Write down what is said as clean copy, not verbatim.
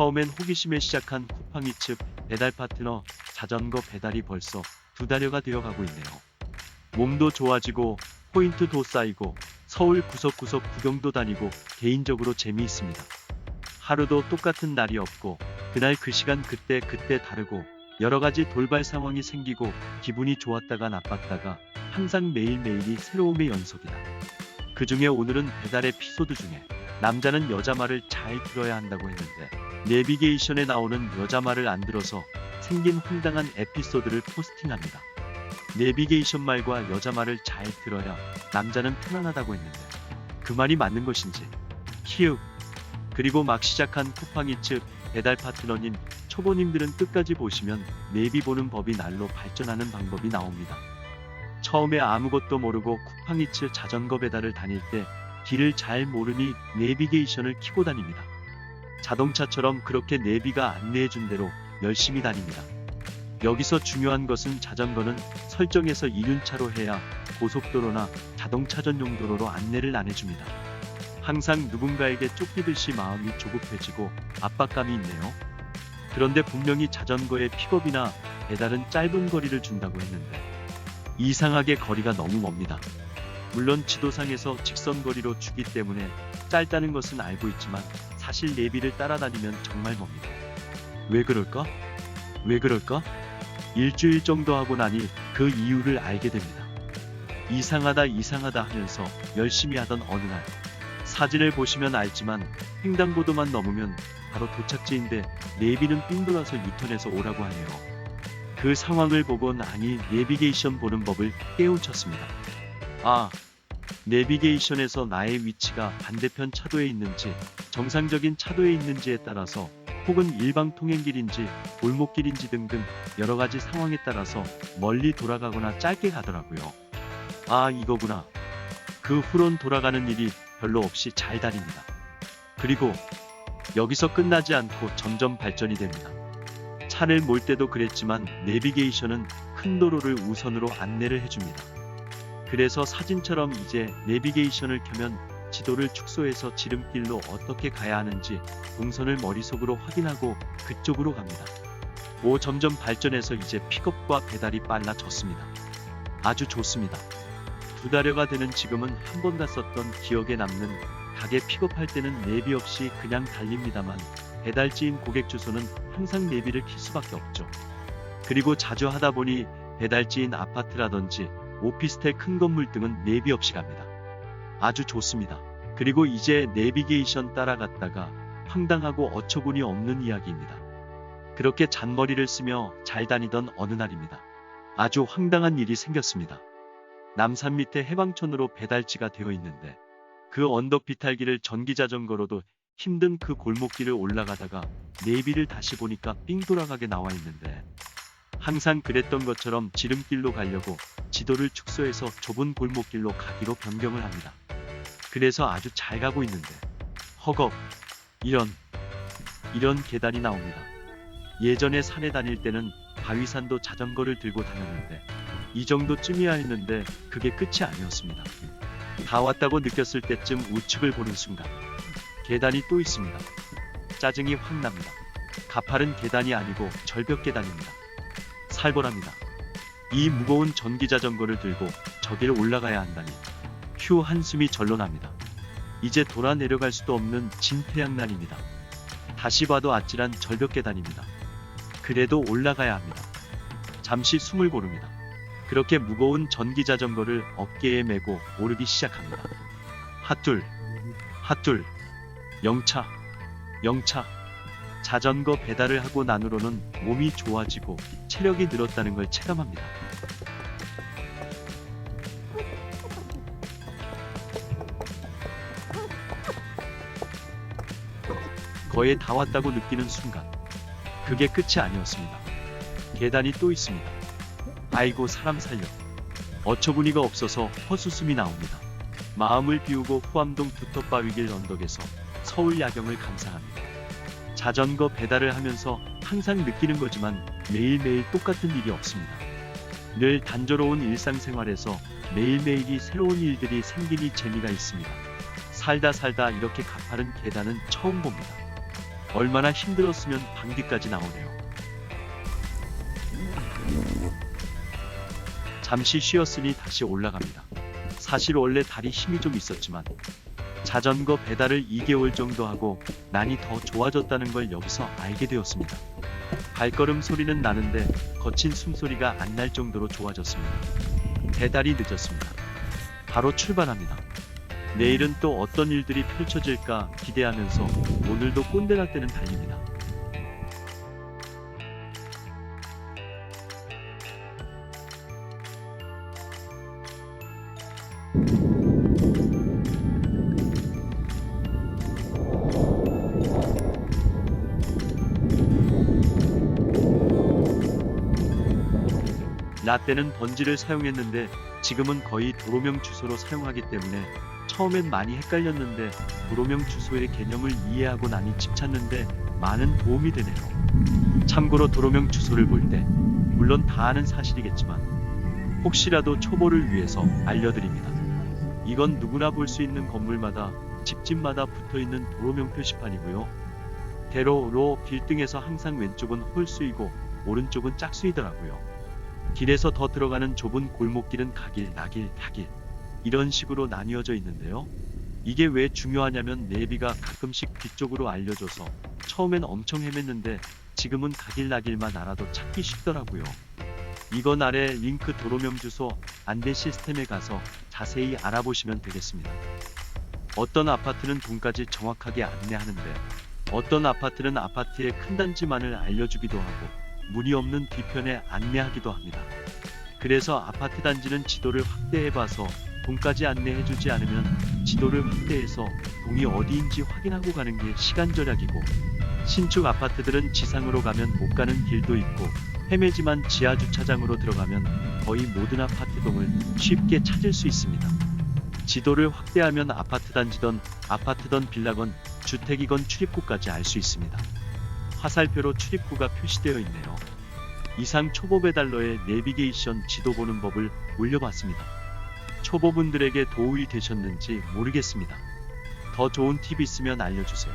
처음엔 호기심에 시작한 쿠팡이츠 배달 파트너 자전거 배달이 벌써 2달여가 되어가고 있네요. 몸도 좋아지고 포인트도 쌓이고 서울 구석구석 구경도 다니고 개인적으로 재미있습니다. 하루도 똑같은 날이 없고 그날 그 시간 그때 다르고 여러가지 돌발 상황이 생기고 기분이 좋았다가 나빴다가 항상 매일매일이 새로움의 연속이다. 그 중에 오늘은 배달 에피소드 중에 남자는 여자 말을 잘 들어야 한다고 했는데 내비게이션에 나오는 여자 말을 안 들어서 생긴 황당한 에피소드를 포스팅합니다. 내비게이션 말과 여자 말을 잘 들어야 남자는 편안하다고 했는데 그 말이 맞는 것인지 키읔. 그리고 막 시작한 쿠팡이츠 배달 파트너님, 초보님들은 끝까지 보시면 내비 보는 법이 날로 발전하는 방법이 나옵니다. 처음에 아무것도 모르고 쿠팡이츠 자전거 배달을 다닐 때 길을 잘 모르니 내비게이션을 켜고 다닙니다. 자동차처럼 그렇게 내비가 안내해준 대로 열심히 다닙니다. 여기서 중요한 것은 자전거는 설정해서 이륜차로 해야 고속도로나 자동차 전용 도로로 안내를 안 해줍니다. 항상 누군가에게 쫓기듯이 마음이 조급해지고 압박감이 있네요. 그런데 분명히 자전거의 픽업이나 배달은 짧은 거리를 준다고 했는데 이상하게 거리가 너무 멉니다. 물론 지도상에서 직선 거리로 주기 때문에 짧다는 것은 알고 있지만 사실 내비를 따라다니면 정말 멉니다. 왜 그럴까? 왜 그럴까? 일주일 정도 하고 나니 그 이유를 알게 됩니다. 이상하다 하면서 열심히 하던 어느 날 사진을 보시면 알지만 횡단보도만 넘으면 바로 도착지인데 내비는 삥 돌아서 유턴해서 오라고 하네요. 그 상황을 보고 나니 내비게이션 보는 법을 깨우쳤습니다. 아, 내비게이션에서 나의 위치가 반대편 차도에 있는지 정상적인 차도에 있는지에 따라서 혹은 일방 통행길인지 골목길인지 등등 여러가지 상황에 따라서 멀리 돌아가거나 짧게 가더라고요. 아, 이거구나. 그 후론 돌아가는 일이 별로 없이 잘 다닙니다. 그리고 여기서 끝나지 않고 점점 발전이 됩니다. 차를 몰 때도 그랬지만 내비게이션은 큰 도로를 우선으로 안내를 해줍니다. 그래서 사진처럼 이제 내비게이션을 켜면 지도를 축소해서 지름길로 어떻게 가야 하는지 동선을 머릿속으로 확인하고 그쪽으로 갑니다. 점점 발전해서 이제 픽업과 배달이 빨라졌습니다. 아주 좋습니다. 2달여가 되는 지금은 한 번 갔었던 기억에 남는 가게 픽업할 때는 내비 없이 그냥 달립니다만 배달지인 고객 주소는 항상 내비를 킬 수밖에 없죠. 그리고 자주 하다 보니 배달지인 아파트라든지 오피스텔 큰 건물 등은 내비 없이 갑니다. 아주 좋습니다. 그리고 이제 내비게이션 따라갔다가 황당하고 어처구니 없는 이야기입니다. 그렇게 잔머리를 쓰며 잘 다니던 어느 날입니다. 아주 황당한 일이 생겼습니다. 남산 밑에 해방촌으로 배달지가 되어 있는데 그 언덕 비탈길을 전기자전거로도 힘든 그 골목길을 올라가다가 내비를 다시 보니까 삥 돌아가게 나와 있는데 항상 그랬던 것처럼 지름길로 가려고 지도를 축소해서 좁은 골목길로 가기로 변경을 합니다. 그래서 아주 잘 가고 있는데 허겁 이런 계단이 나옵니다. 예전에 산에 다닐 때는 바위산도 자전거를 들고 다녔는데 이 정도쯤이야 했는데 그게 끝이 아니었습니다. 다 왔다고 느꼈을 때쯤 우측을 보는 순간 계단이 또 있습니다. 짜증이 확 납니다. 가파른 계단이 아니고 절벽 계단입니다. 살벌합니다. 이 무거운 전기자전거를 들고 저기를 올라가야 한다니 휴 한숨이 절로 납니다. 이제 돌아 내려갈 수도 없는 진퇴양난입니다. 다시 봐도 아찔한 절벽 계단입니다. 그래도 올라가야 합니다. 잠시 숨을 고릅니다. 그렇게 무거운 전기자전거를 어깨에 메고 오르기 시작합니다. 핫둘 영차 자전거 배달을 하고 난 후로는 몸이 좋아지고 체력이 늘었다는 걸 체감합니다. 거의 다 왔다고 느끼는 순간 그게 끝이 아니었습니다. 계단이 또 있습니다. 아이고 사람 살려. 어처구니가 없어서 헛웃음이 나옵니다. 마음을 비우고 후암동 두텁바위길 언덕에서 서울 야경을 감상합니다. 자전거 배달을 하면서 항상 느끼는 거지만 매일매일 똑같은 일이 없습니다. 늘 단조로운 일상생활에서 매일매일이 새로운 일들이 생기니 재미가 있습니다. 살다 이렇게 가파른 계단은 처음 봅니다. 얼마나 힘들었으면 방귀까지 나오네요. 잠시 쉬었으니 다시 올라갑니다. 사실 원래 다리 힘이 좀 있었지만 자전거 배달을 2개월 정도 하고 난이 더 좋아졌다는 걸 여기서 알게 되었습니다. 발걸음 소리는 나는데 거친 숨소리가 안 날 정도로 좋아졌습니다. 배달이 늦었습니다. 바로 출발합니다. 내일은 또 어떤 일들이 펼쳐질까 기대하면서 오늘도 꼰대날 때는 달립니다. 라떼는 번지를 사용했는데 지금은 거의 도로명 주소로 사용하기 때문에 처음엔 많이 헷갈렸는데 도로명 주소의 개념을 이해하고 나니 집 찾는데 많은 도움이 되네요. 참고로 도로명 주소를 볼 때 물론 다 아는 사실이겠지만 혹시라도 초보를 위해서 알려드립니다. 이건 누구나 볼 수 있는 건물마다 집집마다 붙어있는 도로명 표시판이고요. 대로로 빌딩에서 항상 왼쪽은 홀수이고 오른쪽은 짝수이더라고요. 길에서 더 들어가는 좁은 골목길은 가길, 나길, 타길 이런 식으로 나뉘어져 있는데요. 이게 왜 중요하냐면 내비가 가끔씩 뒤쪽으로 알려줘서 처음엔 엄청 헤맸는데 지금은 가길, 나길만 알아도 찾기 쉽더라고요. 이건 아래 링크 도로명 주소 안내 시스템에 가서 자세히 알아보시면 되겠습니다. 어떤 아파트는 동까지 정확하게 안내하는데 어떤 아파트는 아파트의 큰 단지만을 알려주기도 하고 문이 없는 뒤편에 안내하기도 합니다. 그래서 아파트 단지는 지도를 확대해봐서 동까지 안내해주지 않으면 지도를 확대해서 동이 어디인지 확인하고 가는 게 시간 절약이고 신축 아파트들은 지상으로 가면 못 가는 길도 있고 헤매지만 지하 주차장으로 들어가면 거의 모든 아파트 동을 쉽게 찾을 수 있습니다. 지도를 확대하면 아파트 단지던 아파트던 빌라건 주택이건 출입구까지 알 수 있습니다. 화살표로 출입구가 표시되어 있네요. 이상 초보 배달러의 내비게이션 지도 보는 법을 올려봤습니다. 초보분들에게 도움이 되셨는지 모르겠습니다. 더 좋은 팁 있으면 알려주세요.